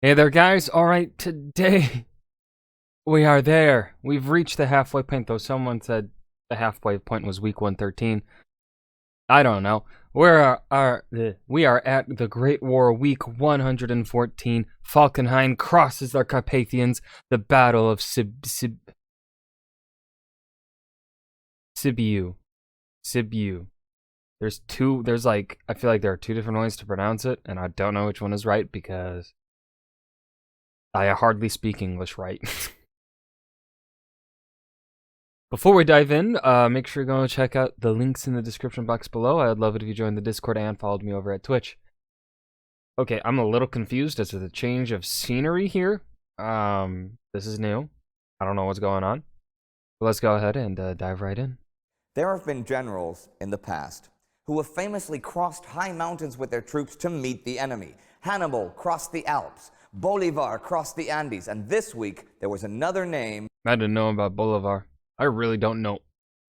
Hey there, guys. All right, today we are there. We've reached the halfway point, though someone said the halfway point was week 113. I don't know. We are at the Great War, week 114. Falkenhayn crosses the Carpathians. The Battle of Sibiu. Sibiu. There's like, I feel like there are two different ways to pronounce it, and I don't know which one is right because I hardly speak English right. Before we dive in, make sure you go and check out the links in the description box below. I'd love it if you joined the Discord and followed me over at Twitch. Okay, I'm a little confused as to the change of scenery here. This is new. I don't know what's going on. But let's go ahead and dive right in. There have been generals in the past who have famously crossed high mountains with their troops to meet the enemy. Hannibal crossed the Alps, Bolivar crossed the Andes, and this week there was another name I didn't know about Bolivar. I really don't know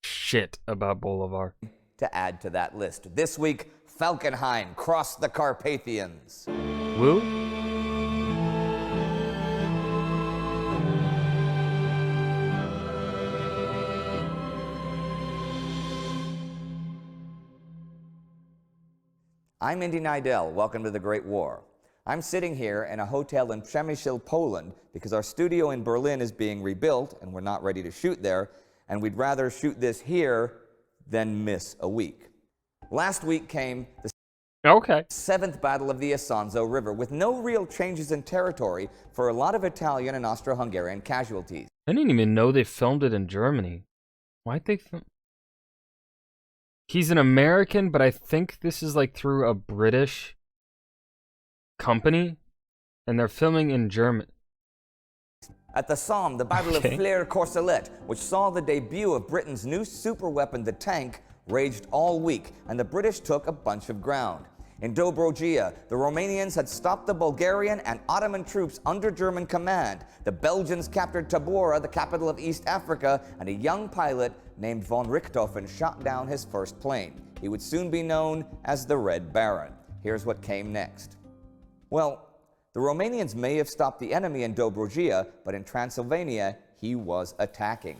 shit about Bolivar. to add to that list. This week, Falkenhayn crossed the Carpathians. Woo? I'm Indy Nidell. Welcome to the Great War. I'm sitting here in a hotel in Przemyśl, Poland, because our studio in Berlin is being rebuilt and we're not ready to shoot there, and we'd rather shoot this here than miss a week. Last week came the seventh Battle of the Isonzo River, with no real changes in territory for a lot of Italian and Austro-Hungarian casualties. I didn't even know they filmed it in Germany. Why'd they film? He's an American, but I think this is like through a British company, and they're filming in German. At the Somme, the Battle of Flers-Courcelette, which saw the debut of Britain's new superweapon, the tank, raged all week, and the British took a bunch of ground. In Dobrogia, the Romanians had stopped the Bulgarian and Ottoman troops under German command. The Belgians captured Tabora, the capital of East Africa, and a young pilot named von Richthofen shot down his first plane. He would soon be known as the Red Baron. Here's what came next. Well, the Romanians may have stopped the enemy in Dobrogia, but in Transylvania, he was attacking.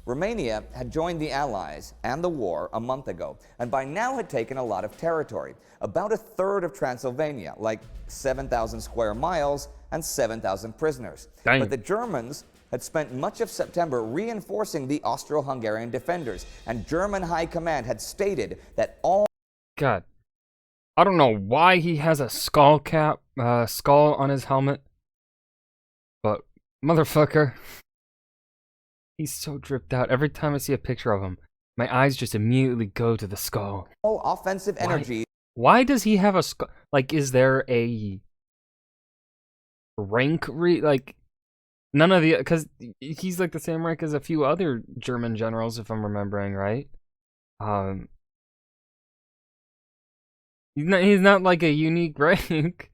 Romania had joined the Allies and the war a month ago, and by now had taken a lot of territory, about a third of Transylvania, like 7,000 square miles and 7,000 prisoners. Dang. But the Germans had spent much of September reinforcing the Austro-Hungarian defenders, and German High Command had stated that all... God. I don't know why he has a skull on his helmet, but motherfucker, he's so dripped out. Every time I see a picture of him, my eyes just immediately go to the skull. All offensive energy. Why does he have a skull? Like, is there a rank like none of the, because he's like the same rank as a few other German generals, if I'm remembering right. He's not like a unique rank.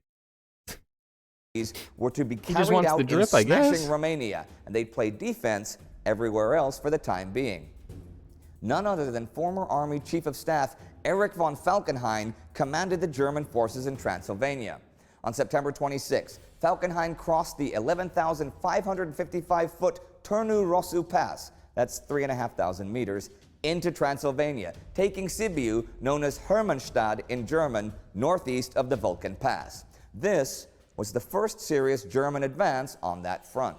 Were to be He just carried wants out the drip, in I guess. smashing Romania, and they'd play defense everywhere else for the time being. None other than former Army Chief of Staff Erich von Falkenhayn commanded the German forces in Transylvania. On September 26, Falkenhayn crossed the 11,555-foot Turnu Rosu Pass, that's 3,500 meters, into Transylvania, taking Sibiu, known as Hermannstadt in German, northeast of the Vulcan Pass. This was the first serious German advance on that front.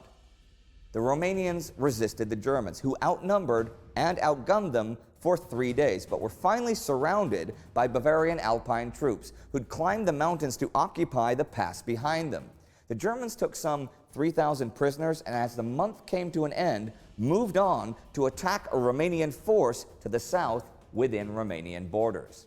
The Romanians resisted the Germans, who outnumbered and outgunned them for 3 days, but were finally surrounded by Bavarian Alpine troops, who'd climbed the mountains to occupy the pass behind them. The Germans took some 3,000 prisoners, and as the month came to an end, moved on to attack a Romanian force to the south within Romanian borders.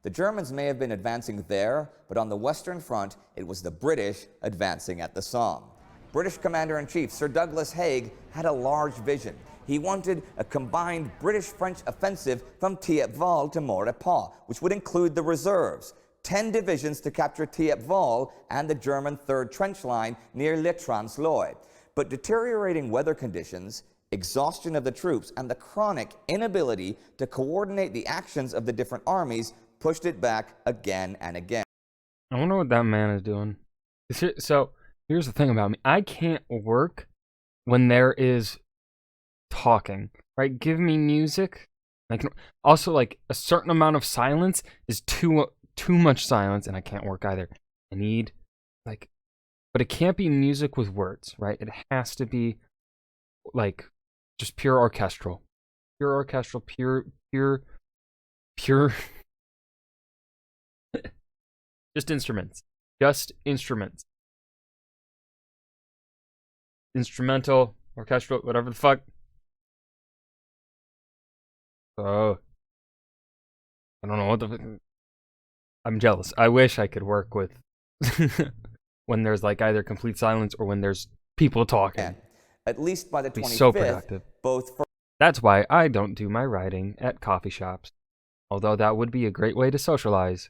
The Germans may have been advancing there, but on the Western Front, it was the British advancing at the Somme. British Commander-in-Chief Sir Douglas Haig had a large vision. He wanted a combined British-French offensive from Thiepval to Maurepas, which would include the reserves, 10 divisions to capture Thiepval and the German 3rd Trench Line near Le Trans-Loy. But deteriorating weather conditions, exhaustion of the troops, and the chronic inability to coordinate the actions of the different armies pushed it back again and again. I wonder what that man is doing. So here's the thing about me. I can't work when there is talking, right? Give me music. I can also like a certain amount of silence is too much silence, and I can't work either. I need like, but it can't be music with words, right? It has to be like just pure orchestral, pure, just instruments, instrumental, orchestral, whatever the fuck. Oh, I don't know what the. I'm jealous. I wish I could work with when there's like either complete silence or when there's people talking. At least by the Be 25th, so productive. both That's why I don't do my writing at coffee shops. Although that would be a great way to socialize,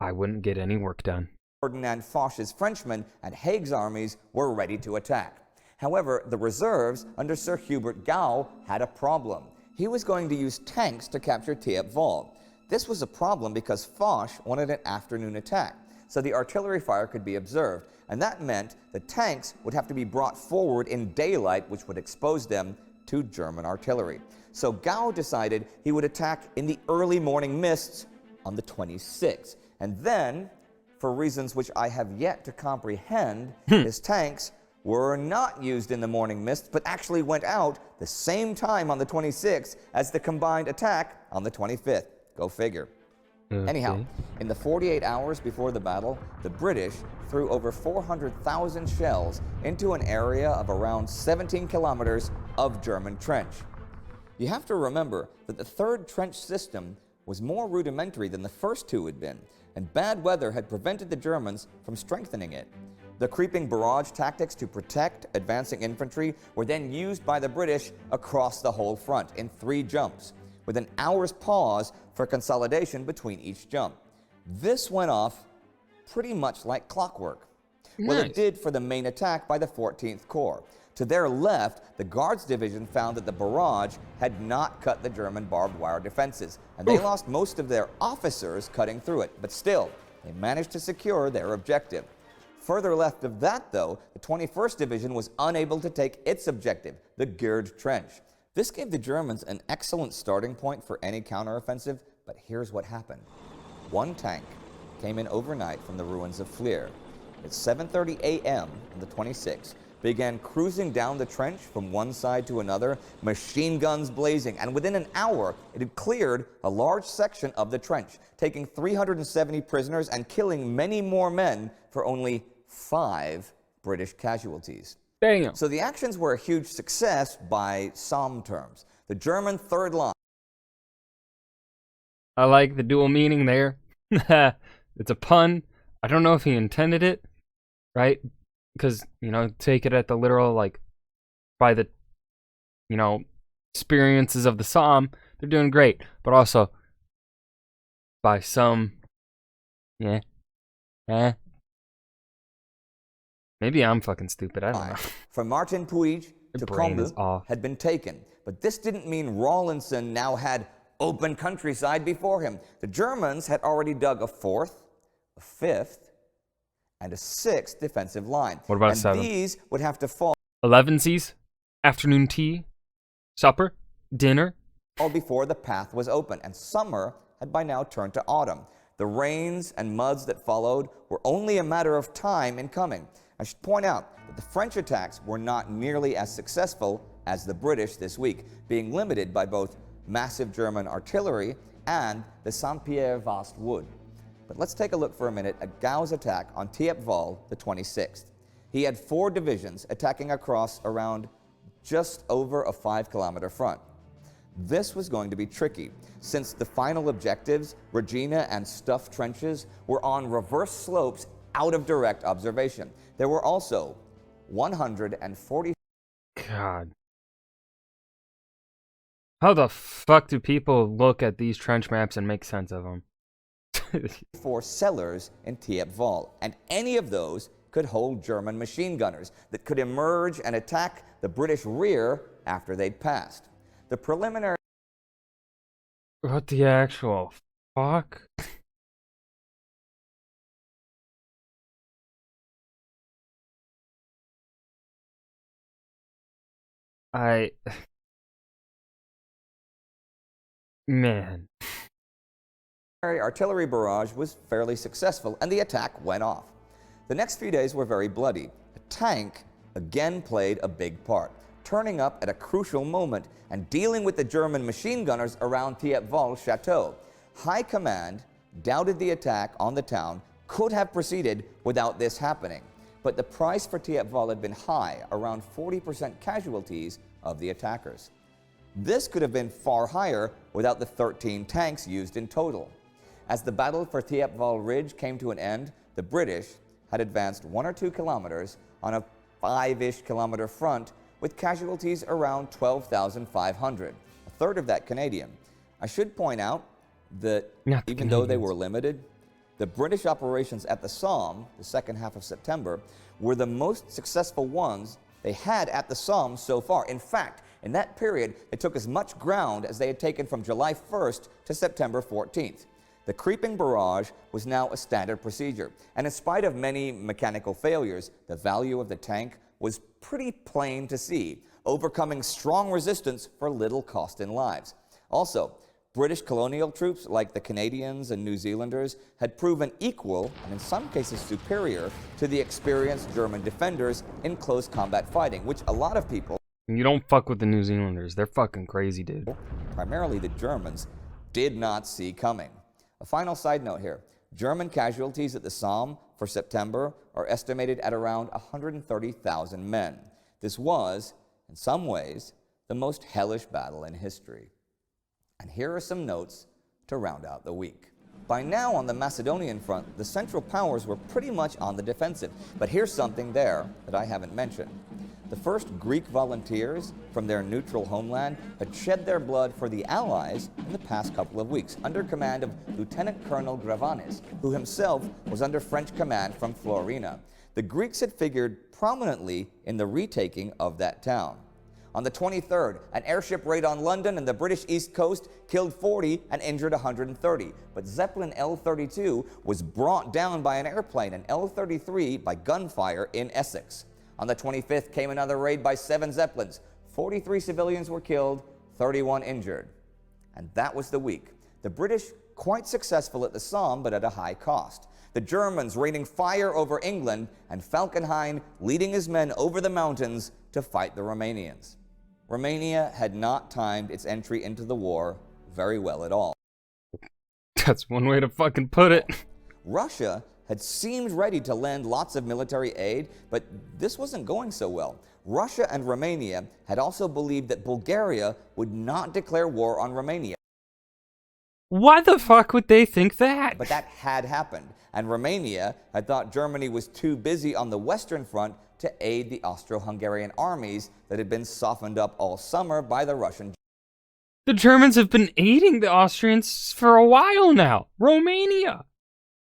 I wouldn't get any work done. Ferdinand Foch's Frenchmen and Haig's armies were ready to attack. However, the reserves under Sir Hubert Gau had a problem. He was going to use tanks to capture Thiepval. This was a problem because Foch wanted an afternoon attack, so the artillery fire could be observed, and that meant the tanks would have to be brought forward in daylight, which would expose them to German artillery. So Gau decided he would attack in the early morning mists on the 26th, and then, for reasons which I have yet to comprehend, his tanks were not used in the morning mist, but actually went out the same time on the 26th as the combined attack on the 25th. Go figure. Okay. Anyhow, in the 48 hours before the battle, the British threw over 400,000 shells into an area of around 17 kilometers of German trench. You have to remember that the third trench system was more rudimentary than the first two had been, and bad weather had prevented the Germans from strengthening it. The creeping barrage tactics to protect advancing infantry were then used by the British across the whole front in 3 jumps, with an hour's pause for consolidation between each jump. This went off pretty much like clockwork. Well, it did for the main attack by the 14th Corps. To their left, the Guards Division found that the barrage had not cut the German barbed wire defenses, and they lost most of their officers cutting through it, but still, they managed to secure their objective. Further left of that, though, the 21st Division was unable to take its objective, the Gerd Trench. This gave the Germans an excellent starting point for any counteroffensive, but here's what happened. One tank came in overnight from the ruins of Fliers. At 7:30 a.m. on the 26th, began cruising down the trench from one side to another, machine guns blazing, and within an hour, it had cleared a large section of the trench, taking 370 prisoners and killing many more men for only 5 British casualties. Damn. So the actions were a huge success by Somme terms. The German third line. I like the dual meaning there. It's a pun. I don't know if he intended it, right? Because, take it at the literal, like, by the, experiences of the Somme, they're doing great. But also, by some, maybe I'm fucking stupid. I don't know. From Martin Puig to Combe had been taken. But this didn't mean Rawlinson now had open countryside before him. The Germans had already dug a 4th, a 5th, and a 6th defensive line. What about and 7? These would have to fall 11sies, afternoon tea, supper, dinner. all before the path was open, and summer had by now turned to autumn. The rains and muds that followed were only a matter of time in coming. I should point out that the French attacks were not nearly as successful as the British this week, being limited by both massive German artillery and the Saint-Pierre-Vaast wood. But let's take a look for a minute at Gau's attack on Thiepval the 26th. He had 4 divisions attacking across around just over a 5-kilometer front. This was going to be tricky, since the final objectives, Regina and Stuff trenches, were on reverse slopes out of direct observation. There were also 140... God. How the fuck do people look at these trench maps and make sense of them? 4 cellars in Thiepval, and any of those could hold German machine gunners that could emerge and attack the British rear after they'd passed. The preliminary... What the actual fuck? Man. Artillery barrage was fairly successful, and the attack went off. The next few days were very bloody. A tank again played a big part, turning up at a crucial moment and dealing with the German machine gunners around Thiepval Chateau. High command doubted the attack on the town could have proceeded without this happening, but the price for Thiepval had been high, around 40% casualties of the attackers. This could have been far higher without the 13 tanks used in total. As the battle for Thiepval Ridge came to an end, the British had advanced 1 or 2 kilometers on a 5-ish kilometer front with casualties around 12,500, a third of that Canadian. I should point out that even though they were limited, the British operations at the Somme, the second half of September, were the most successful ones they had at the Somme so far. In fact, in that period, they took as much ground as they had taken from July 1st to September 14th. The creeping barrage was now a standard procedure, and in spite of many mechanical failures, the value of the tank was pretty plain to see, overcoming strong resistance for little cost in lives. Also, British colonial troops like the Canadians and New Zealanders had proven equal, and in some cases superior, to the experienced German defenders in close combat fighting, which a lot of people, You don't fuck with the New Zealanders. They're fucking crazy, dude. primarily the Germans, did not see coming. A final side note here. German casualties at the Somme for September are estimated at around 130,000 men. This was, in some ways, the most hellish battle in history. And here are some notes to round out the week. By now on the Macedonian front, the Central Powers were pretty much on the defensive. But here's something there that I haven't mentioned. The first Greek volunteers from their neutral homeland had shed their blood for the Allies in the past couple of weeks, under command of Lieutenant Colonel Gravanis, who himself was under French command from Florina. The Greeks had figured prominently in the retaking of that town. On the 23rd, an airship raid on London and the British East Coast killed 40 and injured 130. But Zeppelin L-32 was brought down by an airplane and L-33 by gunfire in Essex. On the 25th came another raid by 7 Zeppelins. 43 civilians were killed, 31 injured. And that was the week. The British quite successful at the Somme, but at a high cost. The Germans raining fire over England, and Falkenhayn leading his men over the mountains to fight the Romanians. Romania had not timed its entry into the war very well at all. That's one way to fucking put it. Russia had seemed ready to lend lots of military aid, but this wasn't going so well. Russia and Romania had also believed that Bulgaria would not declare war on Romania. Why the fuck would they think that? But that had happened, and Romania had thought Germany was too busy on the Western Front to aid the Austro-Hungarian armies that had been softened up all summer by the Russian. The Germans have been aiding the Austrians for a while now. Romania.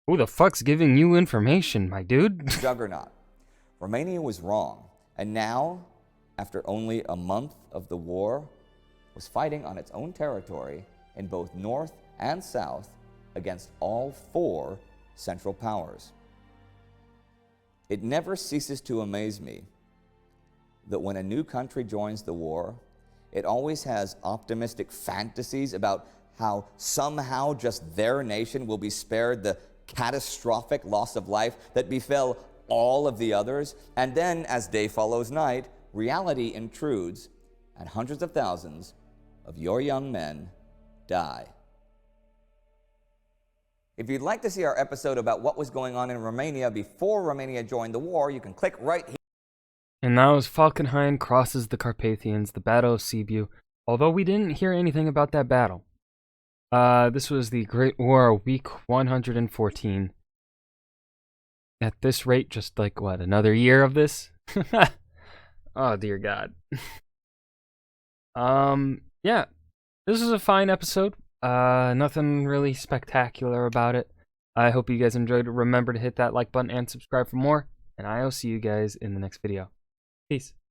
Who the fuck's giving you information, my dude? Juggernaut. Romania was wrong, and now, after only a month of the war, was fighting on its own territory in both North and South against all 4 Central Powers. It never ceases to amaze me that when a new country joins the war, it always has optimistic fantasies about how somehow just their nation will be spared the catastrophic loss of life that befell all of the others. And then, as day follows night, reality intrudes, and hundreds of thousands of your young men die. If you'd like to see our episode about what was going on in Romania before Romania joined the war, you can click right here. And now as Falkenhayn crosses the Carpathians, the Battle of Sibiu, although we didn't hear anything about that battle. This was the Great War, week 114. At this rate, just like, what, another year of this? Oh, dear God. Yeah, this was a fine episode. Nothing really spectacular about it. I hope you guys enjoyed it. Remember to hit that like button and subscribe for more, and I'll see you guys in the next video. Peace.